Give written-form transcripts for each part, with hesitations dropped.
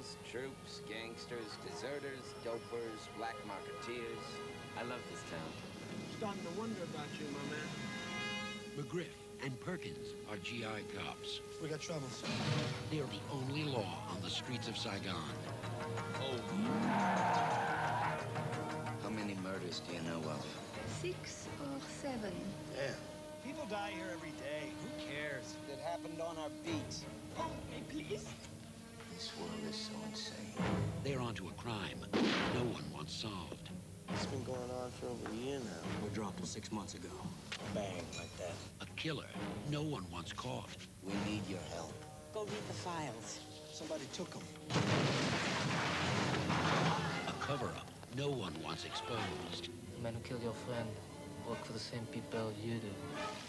villains, troops, gangsters, deserters, dopers, black marketeers. I love this town. Starting to wonder about you, my man. McGriff and Perkins are GI cops. We got troubles. They're the only law on the streets of Saigon. Oh. How many murders do you know of? 6 or 7. Yeah. People die here every day. Who cares? It happened on our beat. Help me, please. This world is so insane. They're onto a crime no one wants solved. It's been going on for over a year now. We dropped him 6 months ago. Bang, like that. A killer no one wants caught. We need your help. Go read the files. Somebody took him. A cover-up no one wants exposed. The man who killed your friend worked for the same people you do.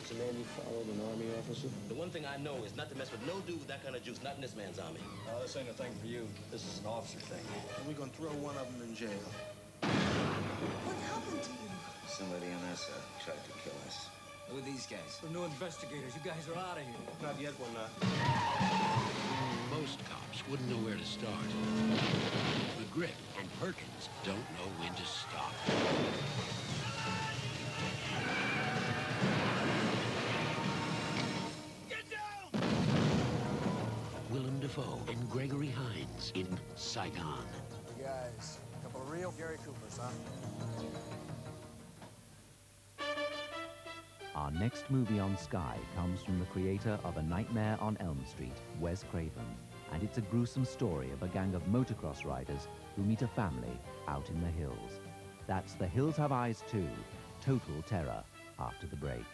Is the man you followed an army officer? The one thing I know is not to mess with no dude with that kind of juice, not in this man's army. This ain't a thing for you. This is an officer thing. And we're gonna throw one of them in jail. What happened to you? Somebody on our side tried to kill us. Who are these guys? We're new investigators. You guys are out of here. Not yet, we're not. Most cops wouldn't know where to start. McGriff and Perkins don't know when to stop. Get down! Willem Dafoe and Gregory Hines in Saigon. You guys, a couple of real Gary Coopers, huh? Our next movie on Sky comes from the creator of A Nightmare on Elm Street, Wes Craven. And it's a gruesome story of a gang of motocross riders who meet a family out in the hills. That's The Hills Have Eyes 2, Total Terror, after the break.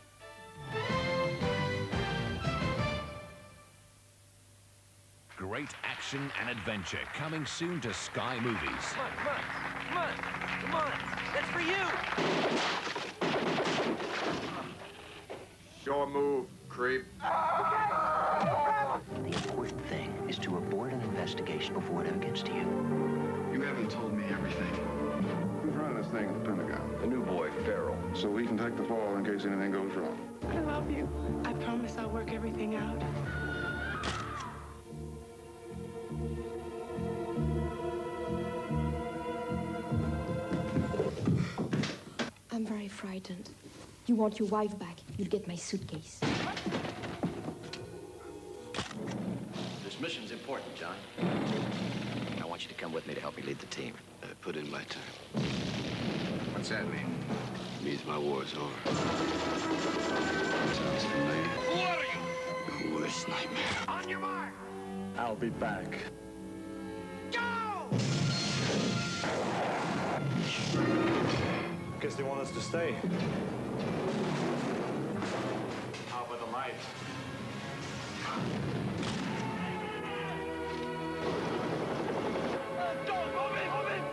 Great action and adventure coming soon to Sky Movies. Come on, come on, come on, come on. That's for you. Your move, creep. The important thing is to abort an investigation before it ever gets to you. You haven't told me everything. Who's running this thing at the Pentagon? The new boy, Farrell. So we can take the fall in case anything goes wrong. I love you. I promise I'll work everything out. I'm very frightened. You want your wife back, you'll get my suitcase. This mission's important, John. I want you to come with me to help me lead the team. Put in my time. What's that mean? It means my war is over. Sounds familiar. Who are you? The worst nightmare. On your mark. I'll be back. Go! Guess they want us to stay. How about the light? Don't move it, move it!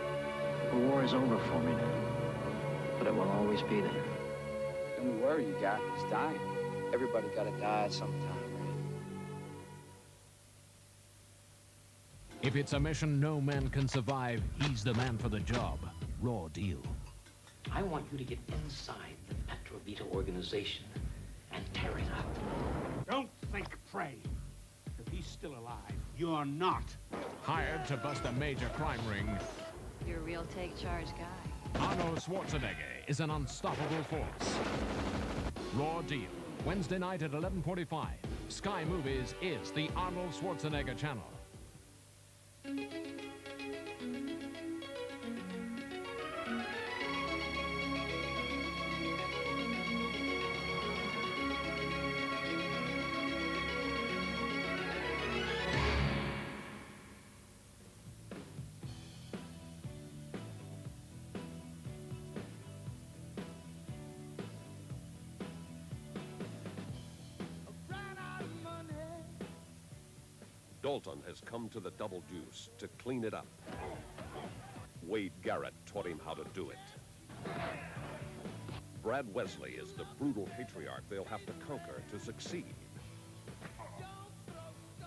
The war is over for me now, but it will always be there. Don't worry, you got. He's dying. Everybody gotta die at some time, right? If it's a mission no man can survive, he's the man for the job. Raw deal. I want you to get inside the Petrovita organization and tear it up. Don't think prey. If he's still alive, you're not. Hired to bust a major crime ring, You're a real take charge guy. Arnold Schwarzenegger is an unstoppable force. Raw deal. Wednesday night at 11:45. Sky Movies is the Arnold Schwarzenegger channel. Dalton has come to the Double Deuce to clean it up. Wade Garrett taught him how to do it. Brad Wesley is the brutal patriarch they'll have to conquer to succeed.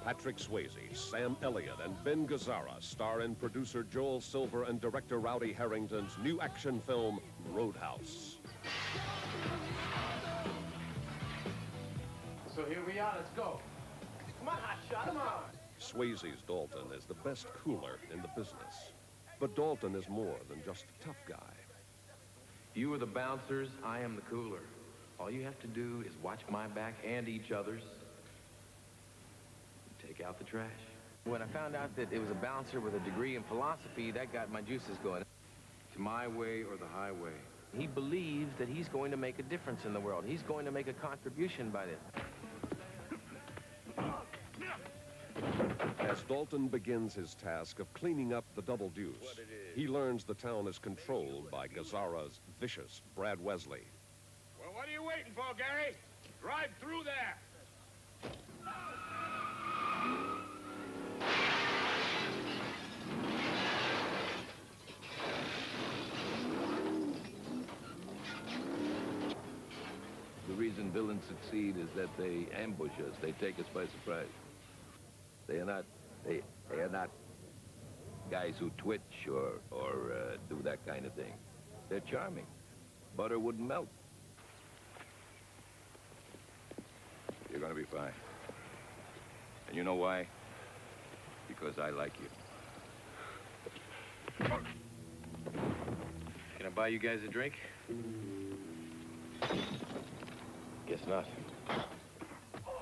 Patrick Swayze, Sam Elliott, and Ben Gazzara star in producer Joel Silver and director Rowdy Harrington's new action film, Roadhouse. So here we are, let's go. Come on, hotshot, come on. Swayze's Dalton is the best cooler in the business. But Dalton is more than just a tough guy. You are the bouncers, I am the cooler. All you have to do is watch my back and each other's. Take out the trash. When I found out that it was a bouncer with a degree in philosophy, that got my juices going. It's my way or the highway. He believes that he's going to make a difference in the world. He's going to make a contribution by this. As Dalton begins his task of cleaning up the double deuce, he learns the town is controlled by Gazzara's vicious Brad Wesley. Well, what are you waiting for, Gary? Drive through there. The reason villains succeed is that they ambush us. They take us by surprise. They are not guys who twitch or do that kind of thing. They're charming. Butter wouldn't melt. You're gonna be fine. And you know why? Because I like you. Can I buy you guys a drink? Guess not.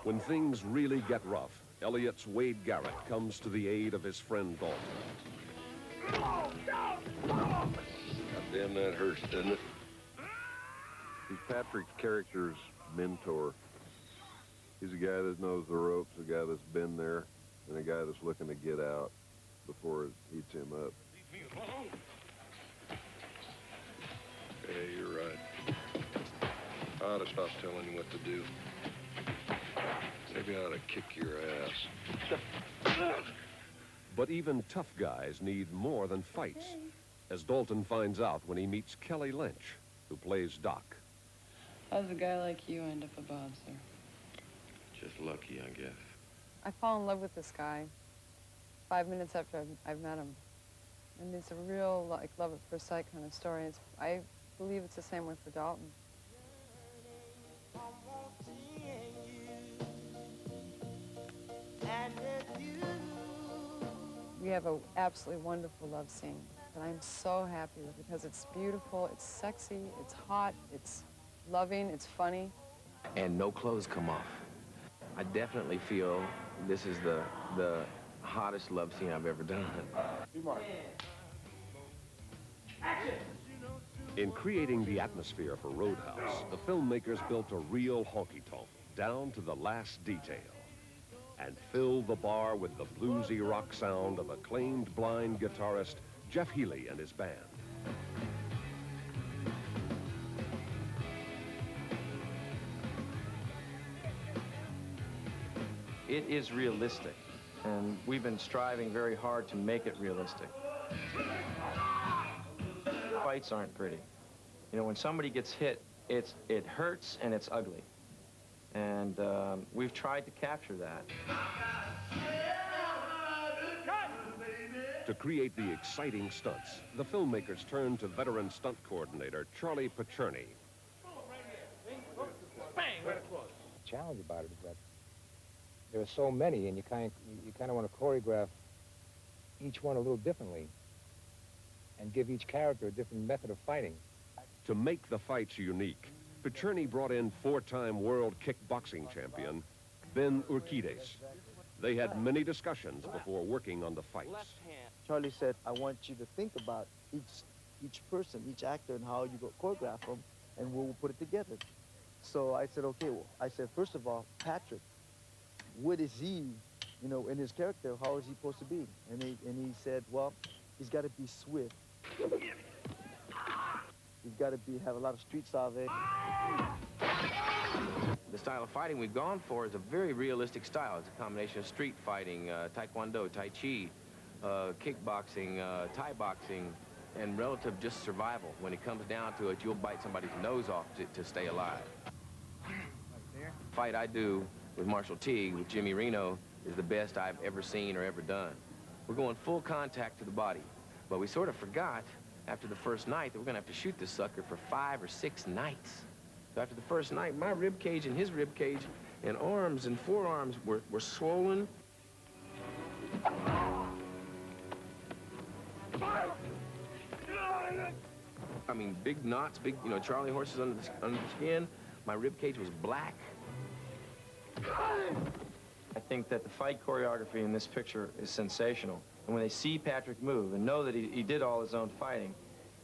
When things really get rough, Elliot's Wade Garrett comes to the aid of his friend Dalton. God damn, that hurts, doesn't it? He's Patrick's character's mentor. He's a guy that knows the ropes, a guy that's been there, and a guy that's looking to get out before it eats him up. Leave me alone. Hey, you're right. I ought to stop telling you what to do. Maybe I ought to kick your ass. But even tough guys need more than fights, as Dalton finds out when he meets Kelly Lynch, who plays Doc. How's a guy like you end up a bouncer? Just lucky, I guess. I fall in love with this guy 5 minutes after I've met him. And it's a real, like, love at first sight kind of story. I believe it's the same way for Dalton. We have an absolutely wonderful love scene that I'm so happy with because it's beautiful, it's sexy, it's hot, it's loving, it's funny. And no clothes come off. I definitely feel this is the hottest love scene I've ever done. In creating the atmosphere for Roadhouse, the filmmakers built a real honky-tonk, down to the last detail, and filled the bar with the bluesy rock sound of acclaimed blind guitarist Jeff Healey and his band. It is realistic, and we've been striving very hard to make it realistic. Fights aren't pretty. You know, when somebody gets hit, it hurts and it's ugly. And we've tried to capture that. To create the exciting stunts, the filmmakers turned to veteran stunt coordinator Charlie Pacerni. The challenge about it is that there are so many, and you kind of want to choreograph each one a little differently and give each character a different method of fighting. To make the fights unique, Pacerni brought in four-time world kickboxing champion Ben Urquidez. They had many discussions before working on the fights. Charlie said, I want you to think about each person, each actor, and how you go choreograph them, and we'll put it together. So I said, okay, well, I said, first of all, Patrick, what is he, you know, in his character, how is he supposed to be? And he said, well, he's got to be swift. He's got to have a lot of street savvy. The style of fighting we've gone for is a very realistic style. It's a combination of street fighting, taekwondo, tai chi, kickboxing, Thai boxing, and relative just survival. When it comes down to it, you'll bite somebody's nose off to stay alive. The fight I do with Marshall Teague, with Jimmy Reno, is the best I've ever seen or ever done. We're going full contact to the body, but we sort of forgot after the first night that we're gonna have to shoot this sucker for 5 or 6 nights. So after the first night, my rib cage and his rib cage and arms and forearms were swollen. I mean, big knots, big, you know, Charlie horses under the skin. My rib cage was black. I think that the fight choreography in this picture is sensational. And when they see Patrick move and know that he did all his own fighting,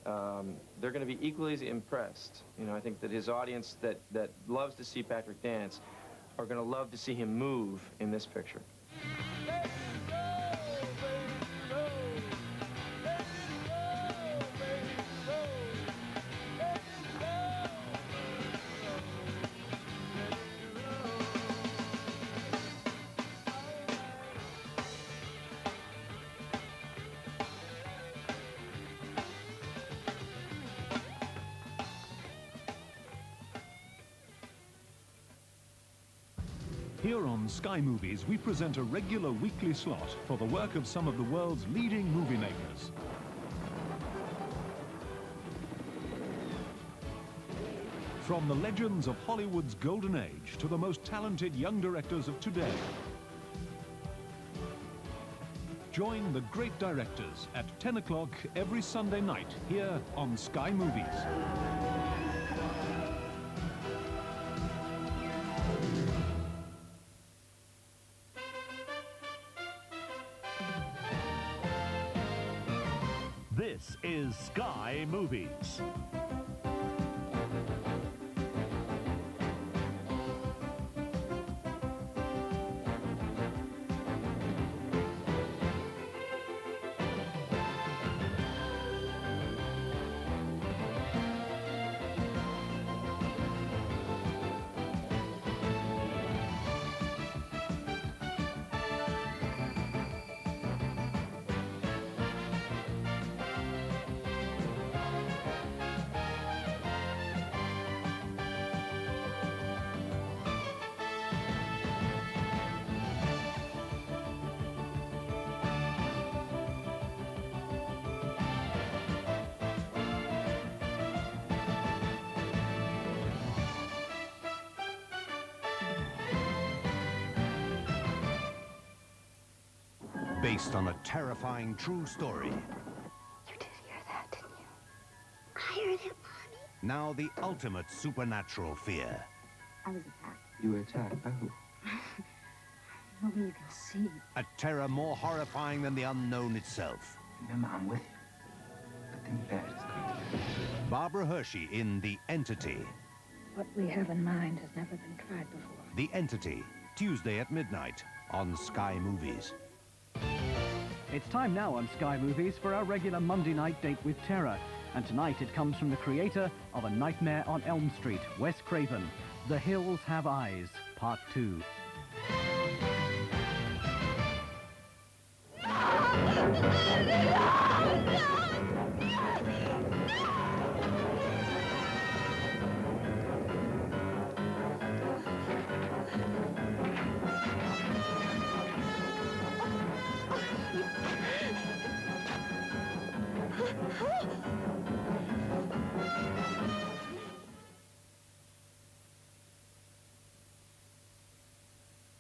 they're going to be equally as impressed. You know, I think that his audience that loves to see Patrick dance are going to love to see him move in this picture. Here on Sky Movies, we present a regular weekly slot for the work of some of the world's leading movie makers. From the legends of Hollywood's golden age to the most talented young directors of today. Join the great directors at 10 o'clock every Sunday night here on Sky Movies. This is Sky Movies. Based on a terrifying true story. You did hear that, didn't you? I heard it, Mommy. Now the ultimate supernatural fear. I was attacked. You were attacked by who? Nobody you can see. A terror more horrifying than the unknown itself. Remember, I'm with you. Nothing bad is going to happen. Barbara Hershey in The Entity. What we have in mind has never been tried before. The Entity, Tuesday at midnight on Sky Movies. It's time now on Sky Movies for our regular Monday night date with terror. And tonight it comes from the creator of A Nightmare on Elm Street, Wes Craven. The Hills Have Eyes, Part 2.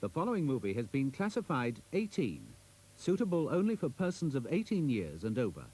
The following movie has been classified 18, suitable only for persons of 18 years and over.